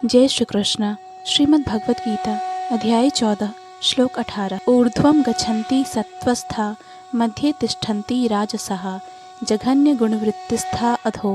जय श्री कृष्ण। श्रीमद् भगवत गीता अध्याय 14 श्लोक 18। ऊर्ध्वं गच्छन्ति सत्त्वस्था मध्ये तिष्ठन्ति राजसः जघन्य गुणवृत्तिस्था अधो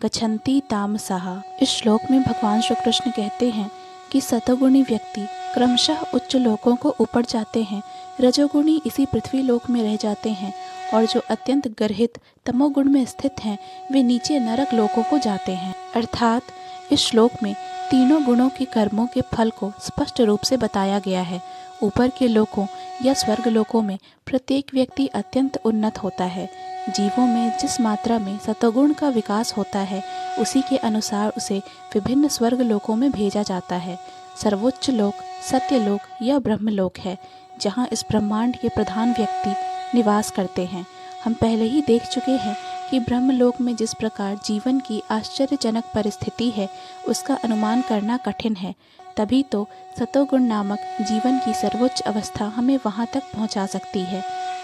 गच्छन्ति तामसः। इस श्लोक में भगवान श्री कृष्ण कहते हैं कि सतोगुणी व्यक्ति क्रमशः उच्च लोकों को ऊपर जाते हैं, रजोगुणी इसी पृथ्वी लोक में रह जाते हैं और जो अत्यंत गर्हित तमोगुण में स्थित हैं वे नीचे नरक लोकों को जाते हैं। अर्थात इस श्लोक में तीनों गुणों के कर्मों के फल को स्पष्ट रूप से बताया गया है। ऊपर के लोकों या स्वर्ग लोकों में प्रत्येक व्यक्ति अत्यंत उन्नत होता है। जीवों में जिस मात्रा में सतोगुण का विकास होता है उसी के अनुसार उसे विभिन्न स्वर्ग लोकों में भेजा जाता है। सर्वोच्च लोक सत्यलोक या ब्रह्मलोक है, जहाँ इस ब्रह्मांड के प्रधान व्यक्ति निवास करते हैं। हम पहले ही देख चुके हैं कि ब्रह्मलोक में जिस प्रकार जीवन की आश्चर्यजनक परिस्थिति है उसका अनुमान करना कठिन है। तभी तो सतोगुण नामक जीवन की सर्वोच्च अवस्था हमें वहाँ तक पहुँचा सकती है।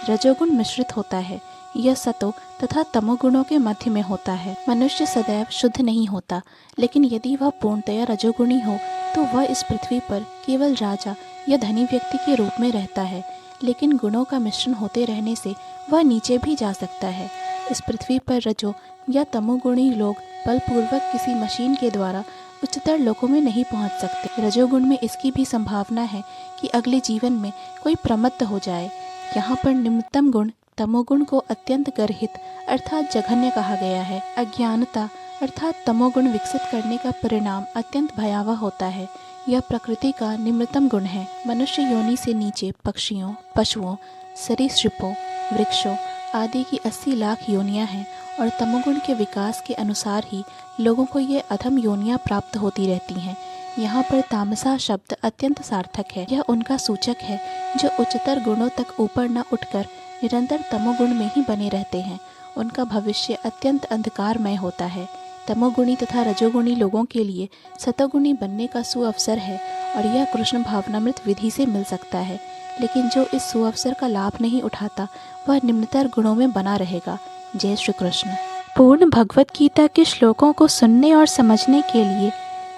रजोगुण मिश्रित होता है, यह सतो तथा तमोगुणों के मध्य में होता है। मनुष्य सदैव शुद्ध नहीं होता, लेकिन यदि वह पूर्णतया रजोगुणी हो तो वह इस पृथ्वी पर केवल राजा या धनी व्यक्ति के रूप में रहता है, लेकिन गुणों का मिश्रण होते रहने से वह नीचे भी जा सकता है। इस पृथ्वी पर रजो या तमोगुणी लोग बलपूर्वक किसी मशीन के द्वारा उच्चतर लोकों में नहीं पहुंच सकते। रजोगुण में इसकी भी संभावना है कि अगले जीवन में कोई प्रमत्त हो जाए। यहाँ पर निम्नतम गुण तमोगुण को अत्यंत गर्हित अर्थात जघन्य कहा गया है। अज्ञानता अर्थात तमोगुण विकसित करने का परिणाम अत्यंत भयावह होता है। यह प्रकृति का निम्नतम गुण है। मनुष्य योनि से नीचे पक्षियों, पशुओं, सरीसृपों, वृक्षों आदि की 80 लाख योनियां हैं और तमोगुण के विकास के अनुसार ही लोगों को ये अधम योनियां प्राप्त होती रहती हैं। यहाँ पर तामसा शब्द अत्यंत सार्थक है। यह उनका सूचक है जो उच्चतर गुणों तक ऊपर न उठकर निरंतर तमोगुण में ही बने रहते हैं। उनका भविष्य अत्यंत अंधकारमय होता है। तमोगुणी तथा रजोगुणी लोगों के लिए सतोगुणी बनने का सुअवसर है और यह कृष्ण भावनामृत विधि से मिल सकता है, लेकिन जो इस सुअवसर का लाभ नहीं उठाता वह निम्नतर गुणों में बना रहेगा। जय श्री कृष्ण। पूर्ण भगवत गीता के श्लोकों को सुनने और समझने के लिए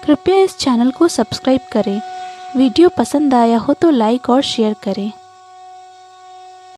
कृपया इस चैनल को सब्सक्राइब करें। वीडियो पसंद आया हो तो लाइक और शेयर करें।